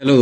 Hello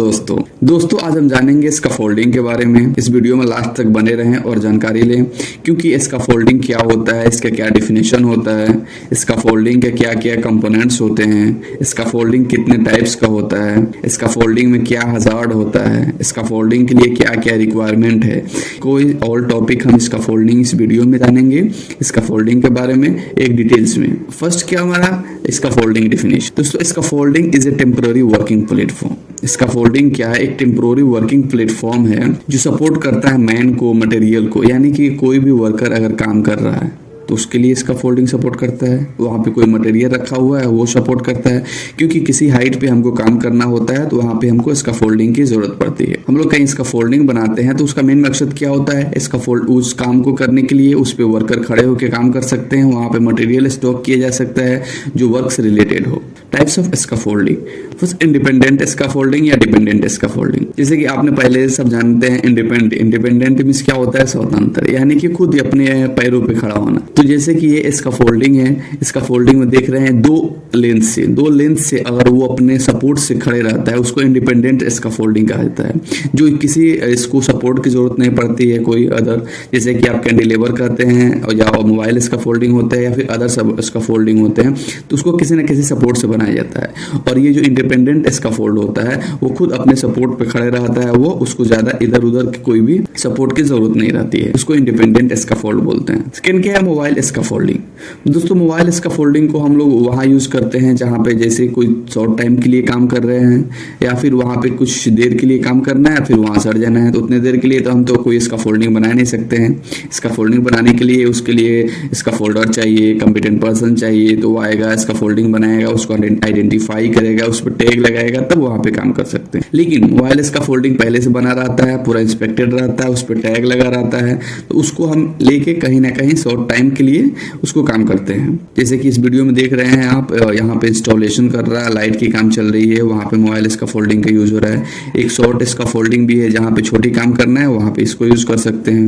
दोस्तों आज हम जानेंगे स्कैफोल्डिंग के बारे में। इस वीडियो में लास्ट तक बने रहें और जानकारी लें, क्योंकि स्कैफोल्डिंग क्या होता है, इसका क्या डिफिनेशन होता है, स्कैफोल्डिंग के क्या क्या कंपोनेंट्स होते हैं, स्कैफोल्डिंग कितने टाइप्स का होता है, स्कैफोल्डिंग में क्या हजार्ड होता है, स्कैफोल्डिंग के लिए क्या क्या रिक्वायरमेंट है, कोई और टॉपिक हम स्कैफोल्डिंग इस वीडियो में जानेंगे। स्कैफोल्डिंग के बारे में एक डिटेल्स में। फर्स्ट क्या हमारा स्कैफोल्डिंग डिफिनेशन। दोस्तों scaffolding is a temporary working platform. Scaffolding क्या है? एक टेम्पोररी वर्किंग प्लेटफॉर्म है जो सपोर्ट करता है मैन को, मटेरियल को, यानी कि कोई भी वर्कर अगर काम कर रहा है तो उसके लिए स्कैफोल्डिंग सपोर्ट करता है। वहाँ पे कोई मटेरियल रखा हुआ है वो सपोर्ट करता है, क्योंकि किसी हाइट पे हमको काम करना होता है तो वहाँ पे हमको स्कैफोल्डिंग की जरूरत पड़ती है। हम लोग कहीं स्कैफोल्डिंग बनाते हैं तो उसका मेन मकसद क्या होता है? स्कैफोल्ड उस काम को करने के लिए उस पे वर्कर खड़े होकर काम कर सकते हैं, वहाँ पे मटेरियल स्टॉक किया जा सकता है जो वर्क से रिलेटेड हो। Types of scaffolding. First independent scaffolding या डिपेंडेंट स्कैफोल्डिंग। जैसे कि आपने पहले सब जानते हैं इंडिपेंडेंट मींस क्या होता है? स्वतंत्र, यानी कि खुद अपने पैरों पे खड़ा होना। तो जैसे कि ये स्कैफोल्डिंग है, स्कैफोल्डिंग में देख रहे हैं दो लेंथ से अगर वो अपने सपोर्ट से खड़े रहता है उसको इंडिपेंडेंट स्कैफोल्डिंग कहा जाता है, जो किसी इसको सपोर्ट की जरूरत नहीं पड़ती है कोई अदर। जैसे कि आप कैंडिलेवर कहते हैं और या मोबाइल स्कैफोल्डिंग होता है या फिर अदर सब स्कैफोल्डिंग होते हैं, तो उसको किसी न किसी सपोर्ट से बनाया जाता है। और ये जो इंडिपेंडेंट स्कैफोल्ड होता है वो खुद अपने सपोर्ट पे खड़े रहता है, वो उसको ज्यादा इधर उधर की कोई भी सपोर्ट की जरूरत नहीं रहती है, उसको इंडिपेंडेंट स्कैफोल्ड बोलते हैं। सेकंड क्या है? Mobile scaffolding. दोस्तों मोबाइल स्कैफोल्डिंग को हम लोग वहां यूज करते हैं जहां पे जैसे कोई शॉर्ट टाइम के लिए काम कर रहे हैं या फिर वहां पे कुछ देर के लिए काम करना है फिर वहां सड़ जाना है, तो उतने देर के लिए तो हम तो कोई स्कैफोल्डिंग बना नहीं सकते हैं। स्कैफोल्डिंग बनाने के लिए उसके लिए स्कैफोल्डर चाहिए, कॉम्पिटेंट पर्सन चाहिए, तो वो आएगा स्कैफोल्डिंग बनाएगा, उसको आइडेंटिफाई करेगा, उस पर टैग लगाएगा, तब वहां पे काम कर सकते हैं। लेकिन मोबाइल स्कैफोल्डिंग पहले से बना रहता है, पूरा इंस्पेक्टेड रहता है, उस पर टैग लगा रहता है, तो उसको हम लेके कहीं ना कहीं शॉर्ट टाइम के लिए उसको काम करते हैं। जैसे कि इस वीडियो में देख रहे हैं आप, यहाँ पे इंस्टॉलेशन कर रहा है, लाइट की काम चल रही है, वहाँ पे मोबाइल स्कैफोल्डिंग का यूज हो रहा है। एक शॉर्ट स्कैफोल्डिंग भी है जहाँ पे छोटी काम करना है, वहाँ पे इसको यूज कर सकते हैं।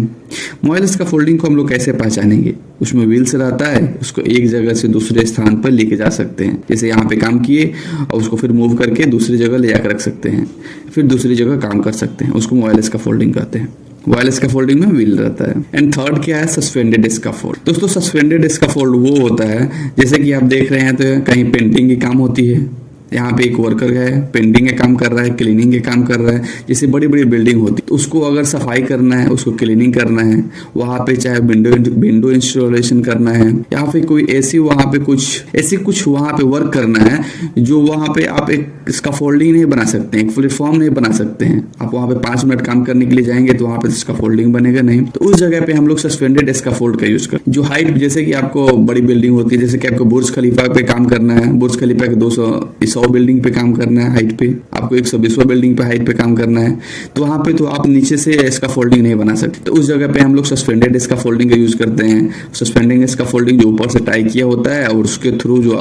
मोबाइल स्कैफोल्डिंग को हम लोग कैसे पहचानेंगे? उसमें व्हील्स रहता है, उसको एक जगह से दूसरे स्थान पर लेके जा सकते हैं। जैसे यहाँ पे काम किए और उसको फिर मूव करके दूसरी जगह ले जाकर रख सकते हैं, फिर दूसरी जगह काम कर सकते हैं, उसको मोबाइल स्कैफोल्डिंग कहते हैं। मोबाइल स्कैफोल्डिंग में व्हील रहता है। एंड थर्ड क्या है? Suspended scaffold. दोस्तों सस्पेंडेड स्कैफोल्ड वो होता है जैसे कि आप देख रहे हैं तो कहीं पेंटिंग की काम होती है, यहाँ पे एक वर्कर है, पेंटिंग का काम कर रहा है, क्लीनिंग के काम कर रहा है। जैसे बड़ी बड़ी बिल्डिंग होती है तो उसको अगर सफाई करना है, उसको क्लीनिंग करना है, वहाँ पे चाहे विंडो इंस्टॉलेशन करना है या फिर कोई ऐसी वहाँ पे कुछ वहाँ पे वर्क करना है जो वहाँ पे आप एक स्कैफोल्डिंग नहीं बना सकते हैं, एक प्लेटफॉर्म नहीं बना सकते हैं। आप वहाँ पे 5 मिनट काम करने के लिए जाएंगे तो वहाँ पे स्कैफोल्डिंग बनेगा नहीं, तो उस जगह पे हम लोग सस्पेंडेड स्कैफोल्ड का यूज करते हैं। जो हाइट, जैसे कि आपको बड़ी बिल्डिंग होती है, जैसे कि आपको बुर्ज खलीफा पे काम करना है, बुर्ज खलीफा के 200 बिल्डिंग पे काम करना है हाइट पे, आपको 120वां बिल्डिंग पे हाइट पे काम करना है, तो वहां पे तो आप नीचे से स्कैफोल्डिंग नहीं बना सकते, तो उस जगह पे हम लोग सस्पेंडेड स्कैफोल्डिंग का यूज करते हैं। सस्पेंडिंग स्कैफोल्डिंग जो ऊपर से टाई किया होता है और उसके थ्रू जो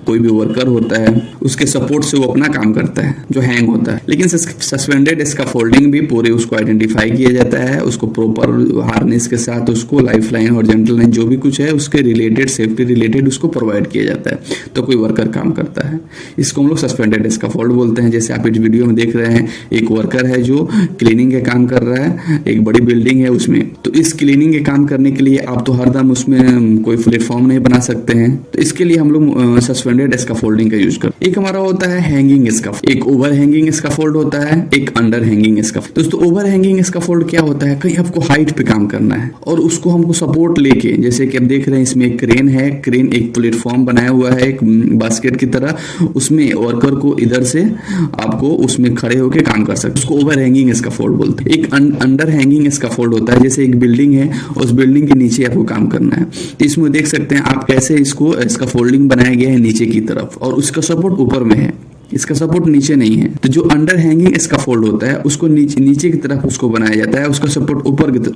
कोई भी वर्कर होता है उसके सपोर्ट से वो अपना काम करता है, जो हैंग होता है। लेकिन सस्पेंडेड स्कैफोल्डिंग भी पूरे उसको आइडेंटिफाई किया जाता है, उसको प्रॉपर हार्नेस के साथ उसको लाइफ लाइन और जेंटल लाइन जो भी कुछ है उसके रिलेटेड, सेफ्टी रिलेटेड उसको प्रोवाइड किया जाता है, तो कोई वर्कर काम करता है। इसको हम लोग सस्पेंडेड स्कैफोल्ड बोलते हैं। जैसे आप इस वीडियो में देख रहे हैं एक वर्कर है जो क्लीनिंग का काम कर रहा है, एक बड़ी बिल्डिंग है उसमें, तो इस क्लीनिंग के काम करने के लिए आप तो हरदम उसमें कोई प्लेटफॉर्म नहीं बना सकते हैं, तो इसके लिए हम लोग सस्पेंडेड स्कैफोल्डिंग का यूज करते हैं। एक हमारा होता है हैंगिंग स्कैफोल्ड, एक ओवर हैंगिंग स्कैफोल्ड होता है, एक अंडर हैंगिंग स्कैफोल्ड। दोस्तों ओवर हैंगिंग स्कैफोल्ड क्या होता है? कहीं आपको हाइट पे काम करना है और उसको हमको सपोर्ट लेके, जैसे कि आप देख रहे हैं इसमें एक क्रेन है, क्रेन एक प्लेटफॉर्म बनाया हुआ है एक बास्केट की तरह, उसमें वर्कर को इधर से आपको उसमें खड़े होकर काम कर सकते, उसको ओवर हैंगिंग स्कैफोल्ड बोलते हैं। एक अंडर हैंगिंग स्कैफोल्ड होता है, जैसे एक बिल्डिंग है उस बिल्डिंग के नीचे आपको काम करना है, तो इसमें देख सकते हैं आप कैसे इसको स्कैफोल्डिंग बनाया गया है नीचे की तरफ और उसका सपोर्ट ऊपर में है, इसका सपोर्ट नीचे नहीं है। तो जो अंडर हैंगिंग स्कैफोल्ड होता है उसको नीचे की तरफ उसको बनाया जाता है, उसका सपोर्ट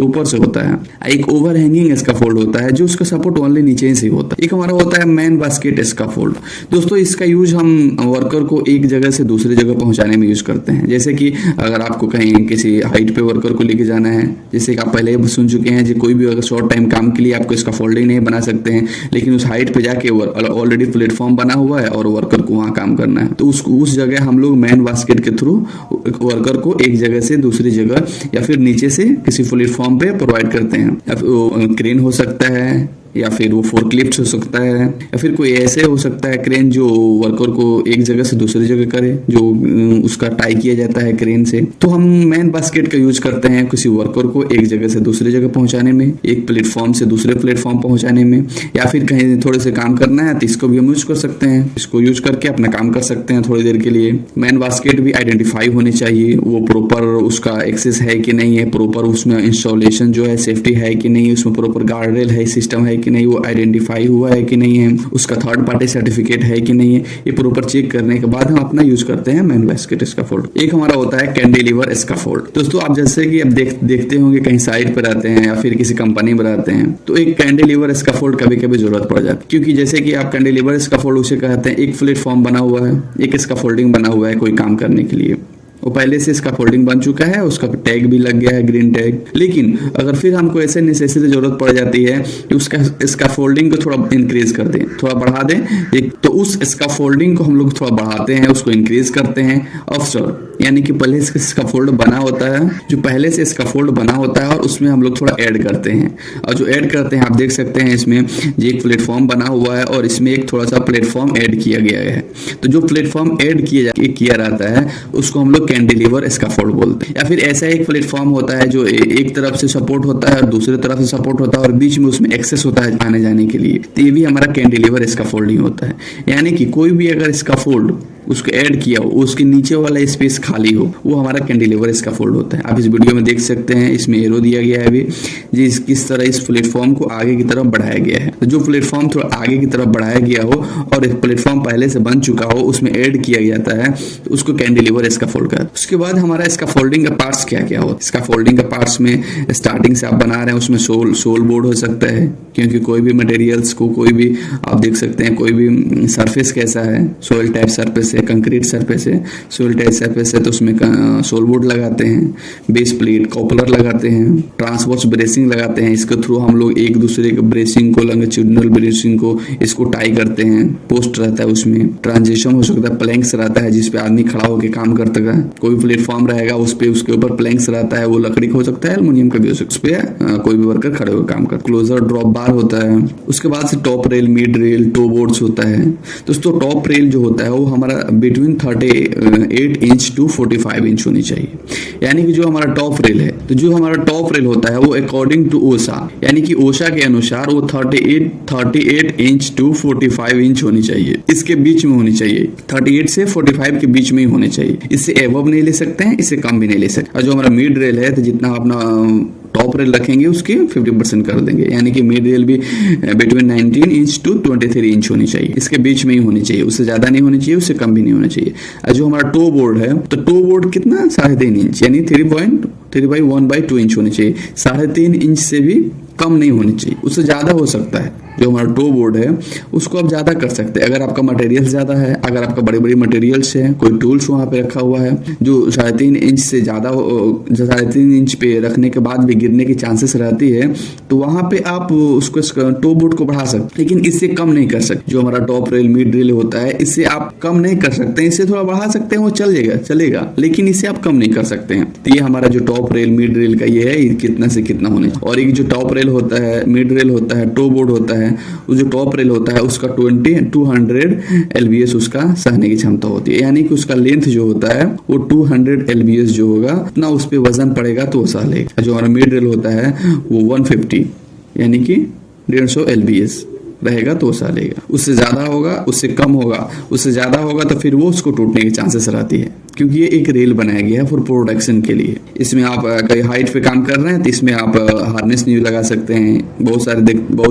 ऊपर से होता है। एक ओवर हैंगिंग स्कैफोल्ड होता है जो उसका सपोर्ट ओनली नीचे से होता है। एक हमारा होता है मैन बास्केट स्कैफोल्ड। दोस्तों इसका यूज हम वर्कर को एक जगह से दूसरी जगह पहुंचाने में यूज करते हैं। जैसे कि अगर आपको कहीं किसी हाइट पे वर्कर को लेके जाना है, जैसे कि आप पहले ही सुन चुके हैं, कोई भी अगर शॉर्ट टाइम काम के लिए आपको स्कैफोल्डिंग नहीं बना सकते हैं, लेकिन उस हाइट पे जाके ऑलरेडी प्लेटफॉर्म बना हुआ है और वर्कर को वहां काम करना है, तो उसको उस जगह हम लोग मैन बास्केट के थ्रू वर्कर को एक जगह से दूसरी जगह या फिर नीचे से किसी प्लेटफॉर्म पे प्रोवाइड करते हैं। या फिर क्रेन हो सकता है, या फिर वो फोर्कलिफ्ट हो सकता है, या फिर कोई ऐसे हो सकता है क्रेन जो वर्कर को एक जगह से दूसरी जगह करे, जो उसका टाई किया जाता है क्रेन से। तो हम मैन बास्केट का यूज करते हैं किसी वर्कर को एक जगह से दूसरी जगह पहुंचाने में, एक प्लेटफॉर्म से दूसरे प्लेटफॉर्म पहुंचाने में, या फिर कहीं थोड़े से काम करना है तो इसको भी हम यूज कर सकते हैं। इसको यूज करके अपना काम कर सकते हैं थोड़ी देर के लिए। मैन बास्केट भी आइडेंटिफाई होनी चाहिए, वो प्रॉपर उसका एक्सेस है कि नहीं है, प्रॉपर उसमें इंस्टॉलेशन जो है सेफ्टी है कि नहीं, उसमें प्रॉपर गार्ड रेल है, सिस्टम है कि नहीं, वो आइडेंटिफाई हुआ है कि नहीं है, उसका थर्ड पार्टी सर्टिफिकेट है कि नहीं है, ये प्रॉपर चेक करने के बाद हम अपना यूज करते हैं मैन बास्केट स्कैफोल्ड। एक हमारा होता है कैंटिलीवर स्कैफोल्ड। दोस्तों आप जैसे कि अब देखते होंगे कहीं साइट पर आते हैं या फिर किसी कंपनी में रहते हैं तो एक कैंटिलीवर स्कैफोल्ड कभी कभी जरूरत पड़ जाती है, क्योंकि जैसे कि आप कैंटिलीवर स्कैफोल्ड उसे कहते हैं, एक प्लेटफॉर्म बना हुआ है, एक स्कैफोल्डिंग बना हुआ है कोई काम करने के लिए, वो पहले से इसका फोल्डिंग बन चुका है, उसका टैग भी लग गया है, ग्रीन टैग। लेकिन अगर फिर हमको ऐसे नेसेसरी जरूरत पड़ जाती है कि इसका फोल्डिंग को थोड़ा इंक्रीज कर दें, थोड़ा बढ़ा दें, एक तो उस इसका फोल्डिंग को हम लोग थोड़ा बढ़ाते हैं, उसको इंक्रीज करते हैं ऑफशोर, यानी कि पहले से इसका फोल्ड बना होता है, जो पहले से इसका फोल्ड बना होता है और उसमें हम लोग थोड़ा ऐड करते हैं। और जो ऐड करते हैं आप देख सकते हैं इसमें जो एक प्लेटफॉर्म बना हुआ है और इसमें एक थोड़ा सा प्लेटफॉर्म ऐड किया गया है। तो जो प्लेटफॉर्म ऐड किया रहता है उसको हम लोग कैंटिलीवर स्कैफोल्ड बोलते हैं। या फिर ऐसा एक प्लेटफॉर्म होता है जो एक तरफ से सपोर्ट होता है और दूसरी तरफ से सपोर्ट होता है और बीच में उसमें एक्सेस होता है आने जाने के लिए, तो ये भी हमारा कैंटिलीवर स्कैफोल्डिंग होता है। यानी कि कोई भी अगर स्कैफोल्ड उसको ऐड किया हो, उसके नीचे वाला स्पेस खाली हो, वो हमारा कैंटिलीवर स्कैफोल्ड होता है। आप इस वीडियो में देख सकते हैं, इसमें एरो दिया गया है अभी जी, किस तरह इस प्लेटफॉर्म को आगे की तरफ बढ़ाया गया है। तो जो प्लेटफॉर्म थोड़ा आगे की तरफ बढ़ाया गया हो और एक प्लेटफॉर्म पहले से बन चुका हो उसमें ऐड किया जाता है, तो उसको कैंटिलीवर स्कैफोल्ड कहते हैं। उसके बाद हमारा स्कैफोल्डिंग का पार्ट्स क्या क्या होता है। स्कैफोल्डिंग का पार्ट्स में स्टार्टिंग से आप बना रहे हैं उसमें सोल बोर्ड हो सकता है, क्योंकि कोई भी मटेरियल्स को कोई भी आप देख सकते हैं कोई भी सरफेस कैसा है, सोइल टाइप सरफेस है, कंक्रीट सरफेस है, सोइल टाइप सरफेस है तो उसमें सोल बोर्ड लगाते हैं, बेस प्लेट कॉपलर लगाते हैं, ट्रांसवर्स ब्रेसिंग लगाते हैं। इसके थ्रू हम लोग एक दूसरे के ब्रेसिंग को, लॉन्गिट्यूडिनल ब्रेसिंग को इसको टाई करते हैं। पोस्ट रहता है उसमें, ट्रांजिशन हो सकता है, प्लैंक्स रहता है जिसपे आदमी खड़ा होकर काम करता है, कोई प्लेटफॉर्म रहेगा उस पे उसके ऊपर प्लैंक्स रहता है, वो लकड़ी का हो सकता है, एल्युमिनियम का भी हो सकता है, उस पे कोई भी वर्कर खड़े होकर काम करता है। क्लोजर ड्रॉप बार होता है। उसके बाद से top rail, mid rail, toe boards होता है। दोस्तों टॉप रेल जो होता है वो हमारा बिटवीन 38 इंच टू 45 इंच होनी चाहिए। यानी कि जो हमारा टॉप रेल है, तो जो हमारा टॉप रेल होता है वो अकॉर्डिंग टू ओसा, यानी कि ओसा के अनुसार वो 38 इंच टू 45 इंच होनी चाहिए, इसके बीच में होनी चाहिए, 38 से 45 के बीच में ही होने चाहिए। इससे एबव नहीं ले सकते हैं, इससे कम भी नहीं ले सकते। और जो हमारा मिड रेल है तो जितना अपना टॉप रेल रखेंगे उसके 50% कर देंगे, यानी कि मिड रेल भी बिटवीन 19 इंच टू 23 इंच होनी चाहिए, इसके बीच में ही होनी चाहिए, उससे ज्यादा नहीं होनी चाहिए, उससे कम भी नहीं होना चाहिए। और जो हमारा टो बोर्ड है तो टो बोर्ड कितना 3.5 इंच, यानी 3.3/1/2 इंच होनी चाहिए, 3.5 इंच से भी कम नहीं होनी चाहिए, उससे ज्यादा हो सकता है। जो हमारा टो बोर्ड है उसको आप ज्यादा कर सकते हैं अगर आपका मटेरियल ज्यादा है, अगर आपका बड़ी बड़ी मटेरियल्स है, कोई टूल्स वहां पे रखा हुआ है जो 3.5 इंच से ज्यादा, 3.5 इंच पे रखने के बाद भी गिरने की चांसेस रहती है, तो वहां पे आप उसको टो बोर्ड को बढ़ा सकते, लेकिन इससे कम नहीं कर सकते। जो हमारा टॉप रेल, मिड रेल होता है इससे आप कम नहीं कर सकते, इससे थोड़ा बढ़ा सकते हैं, वो चलेगा, लेकिन इससे आप कम नहीं कर सकते हैं। तो ये हमारा जो टॉप रेल, मिड रेल का ये है, कितना से कितना होने। और एक जो टॉप रेल होता है, मिड रेल होता है, टो बोर्ड होता है, वो जो टॉप रेल होता है उसका 200 LBS उसका सहने की क्षमता होती है, यानी कि उसका लेंथ जो होता है वो 200 LBS जो होगा उतना उस पे वजन पड़ेगा तो वो सह लेगा। जो हमारा मिड रेल होता है वो 150 यानी कि 150 LBS रहेगा तो सह लेगा। उससे ज्यादा होगा, उससे कम होगा, उससे ज्यादा होगा तो फिर वो उसको टूटने की चांसेस रहती है, क्योंकि ये एक रेल बनाया गया है फॉर प्रोडक्शन के लिए। इसमें आप कई हाइट पे काम कर रहे हैं तो इसमें आप हार्नेस नहीं लगा सकते हैं। बहुत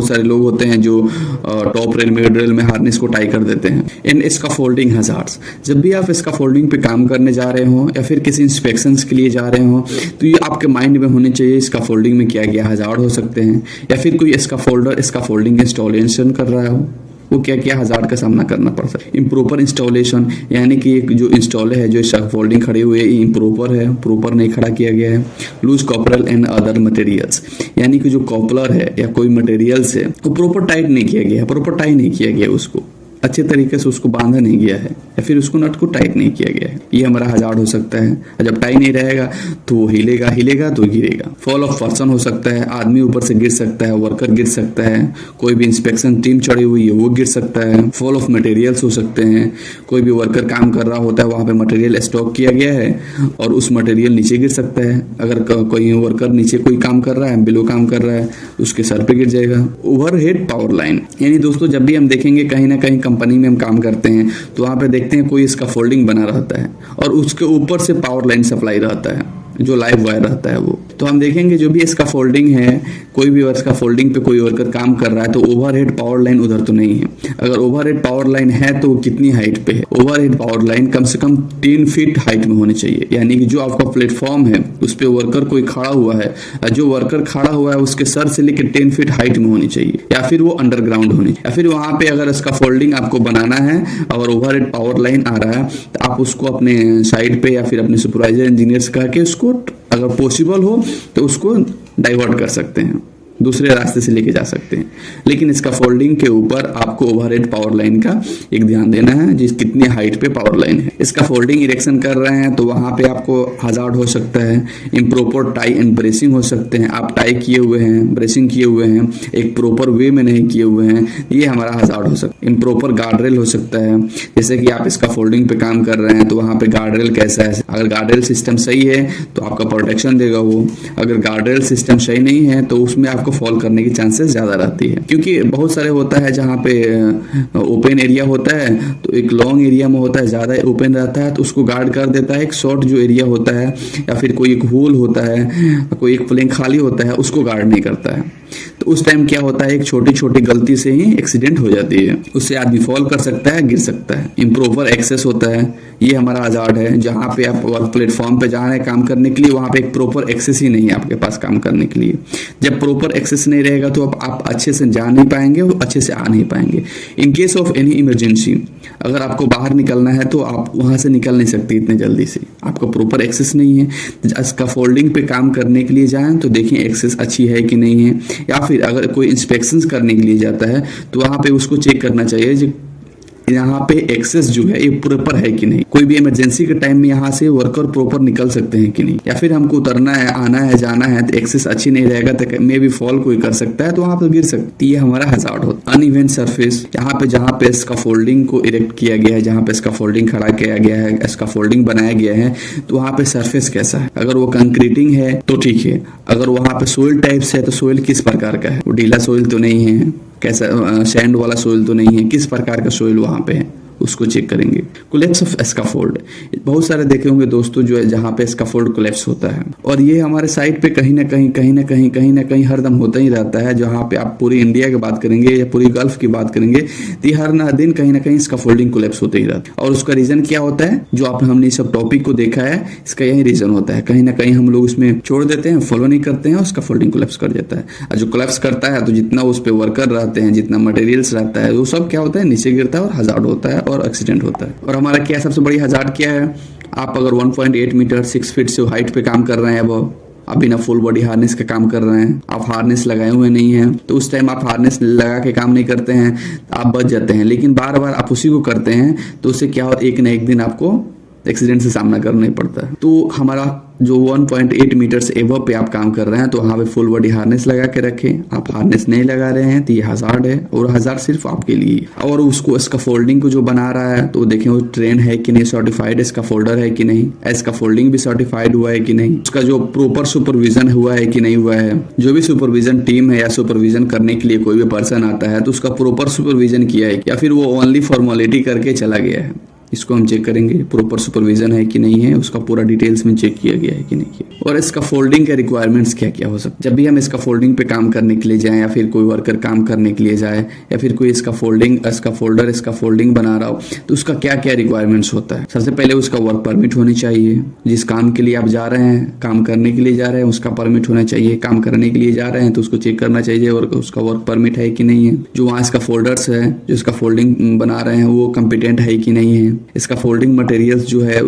सारे लोग होते हैं जो टॉप रेल, मिड रेल में हार्नेस को टाई कर देते हैं। इन स्कैफोल्डिंग हजार्ड्स, जब भी आप स्कैफोल्डिंग पे काम करने जा रहे हो या फिर किसी इंस्पेक्शंस के लिए जा रहे हो तो ये आपके माइंड में होने चाहिए स्कैफोल्डिंग में क्या क्या हजार्ड हो सकते हैं, या फिर कोई स्कैफोल्डिंग इंस्टॉलेशन कर रहा हो वो क्या क्या हजार्ड का सामना करना पड़ सकता है। इम्प्रॉपर इंस्टॉलेशन, यानी कि एक जो इंस्टॉलर है, जो स्कैफोल्डिंग खड़े हुए इम्प्रॉपर है, प्रॉपर नहीं खड़ा किया गया है। Loose corporal and other materials, यानी कि जो कॉपलर है या कोई मटेरियल्स है वो प्रॉपर टाइट नहीं किया गया है, प्रॉपर टाई नहीं किया गया उसको, अच्छे तरीके से उसको बांधा नहीं गया है या फिर उसको नट को टाइट नहीं किया गया है, ये हमारा हजार्ड हो सकता है। और जब टाइट नहीं रहेगा तो वो हिलेगा हिलेगा तो गिरेगा। फॉल ऑफ पर्सन हो सकता है, आदमी ऊपर से गिर सकता है, वर्कर गिर सकता है, कोई भी इंस्पेक्शन टीम चढ़ी हुई है वो गिर सकता है। फॉल ऑफ मटेरियल्स हो सकते हैं, कोई भी वर्कर काम कर रहा होता है, वहां पे मटेरियल स्टॉक किया गया है और उस मटेरियल नीचे गिर सकता है। अगर कोई वर्कर नीचे कोई काम कर रहा है, बिलो काम कर रहा है, उसके सर पे गिर जाएगा। ओवरहेड पावर लाइन, यानी दोस्तों जब भी हम देखेंगे कहीं ना कहीं कंपनी में हम काम करते हैं तो वहां पे देखते हैं कोई इसका फोल्डिंग बना रहता है और उसके ऊपर से पावर लाइन सप्लाई रहता है, जो लाइव वायर रहता है वो। तो हम देखेंगे जो भी इसका फोल्डिंग है, कोई भी इसका फोल्डिंग पे कोई वर्कर काम कर रहा है तो ओवरहेड पावर लाइन उधर तो नहीं है। अगर ओवरहेड पावर लाइन है तो वो कितनी हाइट पे है? ओवरहेड पावर लाइन कम से कम 3 फीट हाइट में होनी चाहिए, यानी कि जो आपका प्लेटफॉर्म है उस पे वर्कर कोई खड़ा हुआ है, जो वर्कर खड़ा हुआ है उसके सर से लेकर 10 फीट हाइट में होनी चाहिए, या फिर वो अंडरग्राउंड होनी चाहिए। या फिर वहां पे अगर इसका फोल्डिंग आपको बनाना है और ओवरहेड पावर लाइन आ रहा है तो आप उसको अपने साइड पे या फिर अपने सुपरवाइजर इंजीनियर से कह के उसको अगर पॉसिबल हो तो उसको डाइवर्ट कर सकते हैं, दूसरे रास्ते से लेके जा सकते हैं। लेकिन इसका फोल्डिंग के ऊपर आपको ओवरहेड पावर लाइन का एक ध्यान देना है, जिस कितनी हाइट पे पावर लाइन है। इसका फोल्डिंग इरेक्शन कर रहे हैं तो वहां पे आपको हजार्ड हो सकता है, इम्प्रॉपर टाई एंड ब्रेसिंग हो सकते हैं। आप टाई किए हुए हैं, ब्रेसिंग किए हुए हैं, एक प्रॉपर वे में नहीं किए हुए हैं, ये हमारा हजार्ड हो सकता है। इम्प्रॉपर गार्डरेल हो सकता है, जैसे कि आप इसका फोल्डिंग पे काम कर रहे हैं तो वहां पे गार्डरेल कैसा है, अगर गार्डरेल सिस्टम सही है तो आपका प्रोटेक्शन देगा वो। अगर गार्डरेल सिस्टम सही नहीं है तो उसमें को फॉल करने की चांसेस ज्यादा रहती है, क्योंकि बहुत सारे होता है जहाँ पे ओपन एरिया होता है तो एक लॉन्ग एरिया में होता है, ज्यादा ओपन रहता है तो उसको गार्ड कर देता है। एक शॉर्ट जो एरिया होता है या फिर कोई एक होल होता है, कोई एक प्लेन खाली होता है, उसको गार्ड नहीं करता है। तो उस टाइम क्या होता है, एक छोटी छोटी गलती से ही एक्सीडेंट हो जाती है, उससे आदमी फॉल कर सकता है, गिर सकता है। इम्प्रॉपर एक्सेस होता है, ये हमारा हजार्ड है। जहाँ पे आप वर्क प्लेटफॉर्म पे जा रहे हैं काम करने के लिए, वहां पे एक प्रॉपर एक्सेस ही नहीं है आपके पास काम करने के लिए। जब प्रॉपर एक्सेस नहीं रहेगा तो आप अच्छे से जा नहीं पाएंगे और अच्छे से आ नहीं पाएंगे। In case of any emergency, अगर आपको बाहर निकलना है तो आप वहां से निकल नहीं सकते इतने जल्दी से, आपका प्रॉपर एक्सेस नहीं है। इसका फोल्डिंग पे काम करने के लिए जाएं तो देखिए एक्सेस अच्छी है कि नहीं है, या फिर अगर कोई इंस्पेक्शन करने के लिए जाता है तो वहां पे उसको चेक करना चाहिए यहाँ पे एक्सेस जो है ये प्रॉपर है कि नहीं। कोई भी इमरजेंसी के टाइम में यहाँ से वर्कर प्रॉपर निकल सकते हैं कि नहीं, या फिर हमको उतरना है, आना है, जाना है तो एक्सेस अच्छी नहीं रहेगा तो मे भी फॉल कोई कर सकता है तो वहां पर गिर सकती है, हमारा हजार्ड होता है। अनइवन सरफेस, यहाँ पे जहाँ पे इसका फोल्डिंग को इरेक्ट किया गया है, जहाँ पे इसका फोल्डिंग खड़ा किया गया है, इसका फोल्डिंग बनाया गया है, तो वहाँ पे सरफेस कैसा है। अगर वो कंक्रीटिंग है तो ठीक है, अगर वहाँ पे सोइल टाइप्स है तो सोइल किस प्रकार का है, वो ढीला सोइल तो नहीं है, कैसा सैंड वाला सोइल तो नहीं है, किस प्रकार का सोइल वहां पे है उसको चेक करेंगे। कोलैप्स ऑफ स्कैफोल्ड, बहुत सारे देखे होंगे दोस्तों जो है जहाँ पे स्कैफोल्ड कोलैप्स होता है, और ये हमारे साइड पे कहीं ना कहीं हरदम होता ही रहता है। जहाँ पे आप पूरी इंडिया की बात करेंगे या पूरी गल्फ की बात करेंगे तो हर ना दिन कहीं ना कहीं स्कैफोल्डिंग कोलैप्स होते ही रहता है। और उसका रीजन क्या होता है, जो हमने सब टॉपिक को देखा है, इसका यही रीजन होता है, कहीं ना कहीं हम लोग उसमें छोड़ देते हैं, फॉलो नहीं करते हैं और स्कैफोल्डिंग कोलैप्स कर जाता है। और जो कोलैप्स करता है तो जितना उस पर वर्कर रहते हैं, जितना मटेरियल्स रहता है, वो सब क्या होता है, नीचे गिरता है और हजार्ड होता है और एक्सीडेंट होता है। और हमारा क्या सबसे बड़ी हजार्ड क्या है, आप अगर 1.8 मीटर 6 फीट से हाइट पे काम कर रहे हैं, अब आप बिना फुल बॉडी हार्नेस का काम कर रहे हैं, आप हार्नेस लगाए हुए नहीं हैं, तो उस टाइम आप हार्नेस लगा के काम नहीं करते हैं, आप बच जाते हैं। लेकिन बार बार आप उसी को करते हैं तो उससे क्या होता है, एक न एक दिन आपको एक्सीडेंट से सामना करना ही पड़ता है। तो हमारा जो 1.8 मीटर से एबव पे आप काम कर रहे हैं तो वहाँ पे फुल बॉडी हार्नेस लगा के रखें। आप हार्नेस नहीं लगा रहे हैं तो ये हजार्ड है, और हजार्ड सिर्फ आपके लिए। और उसको इसका फोल्डिंग को जो बना रहा है तो देखें वो ट्रेन है कि नहीं, सर्टिफाइड इसका फोल्डर है कि नहीं, इसका फोल्डिंग भी सर्टिफाइड हुआ है कि नहीं, उसका जो प्रॉपर सुपरविजन हुआ है कि नहीं हुआ है। जो भी सुपरविजन टीम है या सुपरविजन करने के लिए कोई भी पर्सन आता है तो उसका प्रॉपर सुपरविजन किया है, या फिर वो ओनली फॉर्मेलिटी करके चला गया है, इसको हम चेक करेंगे प्रॉपर सुपरविजन है कि नहीं है, उसका पूरा डिटेल्स में चेक किया गया है कि नहीं किया। और इसका फोल्डिंग के रिक्वायरमेंट्स क्या क्या हो सकते हैं। जब भी हम इसका फोल्डिंग पे काम करने के लिए जाएं, या फिर कोई वर्कर काम करने के लिए जाए, या फिर कोई इसका फोल्डर इसका फोल्डिंग बना रहा हो, तो उसका क्या क्या रिक्वायरमेंट्स होता है। सबसे पहले उसका वर्क परमिट होनी चाहिए, जिस काम के लिए आप जा रहे हैं, काम करने के लिए जा रहे हैं उसका परमिट होना चाहिए। काम करने के लिए जा रहे हैं तो उसको चेक करना चाहिए और उसका वर्क परमिट है कि नहीं है। जो वहाँ इसका फोल्डर्स है, जो इसका फोल्डिंग बना रहे हैं वो कॉम्पिटेंट है कि नहीं है। इसका फोल्डिंग मटेरियल जो है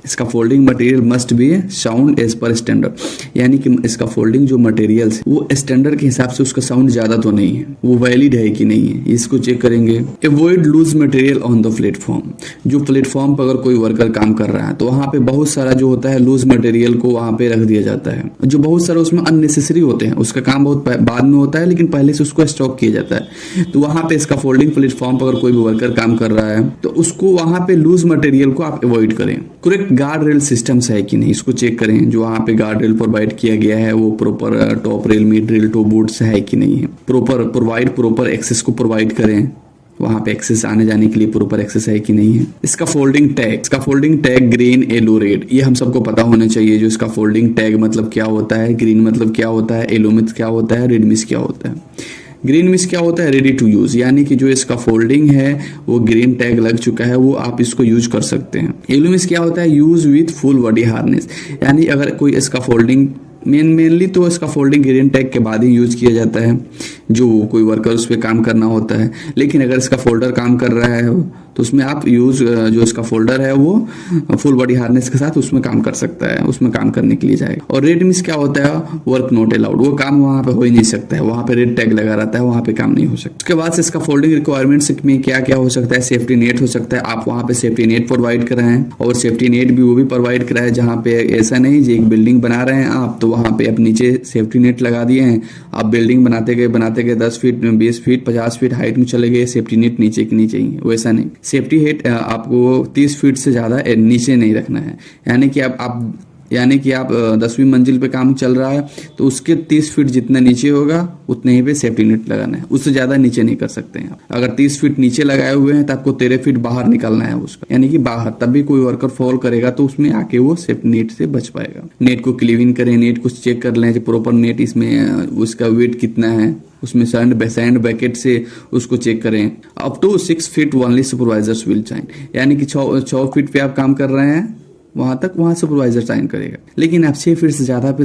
इसका folding material must be sound as per standard, यानी कि इसका फोल्डिंग जो मटेरियल है वो स्टैंडर्ड के हिसाब से उसका साउंड ज्यादा तो नहीं है, वो वैलिड है कि नहीं है, इसको चेक करेंगे। Avoid loose material on the platform, जो प्लेटफॉर्म पर अगर कोई वर्कर काम कर रहा है तो वहां पे बहुत सारा जो होता है लूज मटेरियल को वहां पे रख दिया जाता है, जो बहुत सारा उसमें अननेसेसरी होते हैं, उसका काम बहुत बाद में होता है लेकिन पहले से उसको स्टॉक किया जाता है। तो वहां पे इसका फोल्डिंग प्लेटफॉर्म पर अगर कोई भी वर्कर काम कर रहा है तो उसको वहां पे लूज मटेरियल को आप अवॉइड करें। करेक्ट गार्ड रेल सिस्टम्स है कि नहीं, इसको चेक करें, जो वहां पे गार्ड रेल प्रोवाइड किया गया है वो proper top rail, mid rail, toe boots है कि नहीं है, प्रॉपर एक्सेस को प्रोवाइड करें, वहां पे एक्सेस आने जाने के लिए प्रॉपर एक्सेस है कि नहीं है। इसका folding tag green, yellow, red, ये हम सबको पता होना चाहिए। जो इसका फोल्डिंग टैग मतलब क्या होता है, ग्रीन मतलब क्या होता है, येलो में क्या होता है, रेड मिस क्या होता है। ग्रीन मिस क्या होता है, रेडी टू यूज, यानी कि जो इसका फोल्डिंग है वो ग्रीन टैग लग चुका है, वो आप इसको यूज कर सकते हैं। येलो मिस क्या होता है, use with full body harness, यानी अगर कोई इसका फोल्डिंग मेनली तो इसका फोल्डिंग ग्रीन टैग के बाद ही यूज किया जाता है जो कोई वर्कर उस पर काम करना होता है। लेकिन अगर इसका फोल्डर काम कर रहा है तो उसमें आप यूज जो इसका फोल्डर है वो फुल बॉडी हार्नेस के साथ उसमें काम कर सकता है, उसमें काम करने के लिए जाएगा। और रेड मिस क्या होता है, वर्क नॉट अलाउड, वो काम वहां पे हो ही नहीं सकता है, वहां पे रेड टैग लगा रहता है, वहां पे काम नहीं हो सकता। उसके बाद से इसका फोल्डिंग रिक्वायरमेंट्स में क्या क्या हो सकता है, सेफ्टी नेट हो सकता है, आप वहां पे सेफ्टी नेट प्रोवाइड कराएं, और सेफ्टी नेट भी वो भी प्रोवाइड कराए जहां पे ऐसा नहीं जो एक बिल्डिंग बना रहे हैं आप तो वहां पे आप नीचे सेफ्टी नेट लगा दिए हैं, आप बिल्डिंग बनाते गए 10 फीट 20 फीट 50 फीट हाइट में चले गए, सेफ्टी नेट नीचे की नीचे ही, वैसा नहीं। सेफ्टी नेट आपको 30 फीट से ज्यादा नीचे नहीं रखना है, यानी कि आप 10वीं मंजिल पे काम चल रहा है तो उसके 30 फीट जितना नीचे होगा उतने ही पे सेफ्टी नेट लगाना है, उससे ज्यादा नीचे नहीं कर सकते हैं। अगर 30 फीट नीचे लगाए हुए हैं तो आपको 13 फीट बाहर निकलना है उसका, यानी कि बाहर, तभी कोई वर्कर फॉल करेगा तो उसमें आके वो सेफ्टी नेट से बच पाएगा। नेट को क्लीविंग करें, नेट को चेक कर लें प्रॉपर नेट इसमें उसका वेट कितना है, उसमें सैंड बैकेट से उसको चेक करें। Up to 6 feet only supervisors will sign, यानी कि 6 फीट पे आप काम कर रहे हैं वहां सुपरवाइजर साइन करेगा। लेकिन आप 6 फीट से ज्यादा पे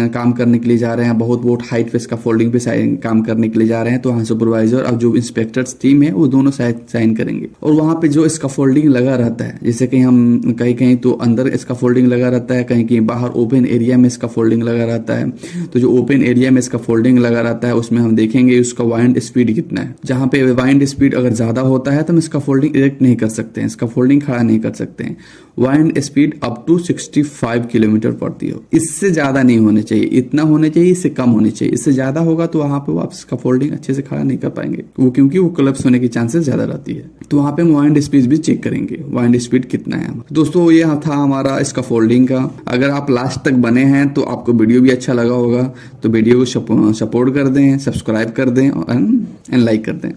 काम करने के लिए जा रहे हैं, बहुत हाइट पे इसका फोल्डिंग पे काम करने के लिए जा रहे हैं, तो वहां सुपरवाइजर और जो इंस्पेक्टर्स टीम है वो दोनों साइन करेंगे। और वहां पे जो इसका फोल्डिंग लगा रहता है, जैसे कि हम कहीं तो अंदर इसका फोल्डिंग लगा रहता है, कहीं बाहर ओपन एरिया में इसका फोल्डिंग लगा रहता है, तो जो ओपन एरिया में इसका फोल्डिंग लगा रहता है उसमें हम देखेंगे उसका वाइंड स्पीड कितना है। जहां पे वाइंड स्पीड अगर ज्यादा होता है तो हम इसका फोल्डिंग इरेक्ट नहीं कर सकते हैं, इसका फोल्डिंग खड़ा नहीं कर सकते हैं। Wind speed up to 65 kilometre पड़ती हो, इससे ज्यादा नहीं होने चाहिए, इतना होने चाहिए, इससे कम होनी चाहिए। इससे ज्यादा होगा तो वहां पे आप इसका फोल्डिंग अच्छे से खड़ा नहीं कर पाएंगे, वो क्योंकि वो कोलैप्स होने की चांसेस ज्यादा रहती है। तो वहां पे हम वाइंड स्पीड भी चेक करेंगे, वाइंड स्पीड कितना है। दोस्तों ये था हमारा इसका फोल्डिंग का। अगर आप लास्ट तक बने हैं तो आपको वीडियो भी अच्छा लगा होगा, तो वीडियो को सपोर्ट कर दें, सब्सक्राइब कर दें और लाइक कर दें।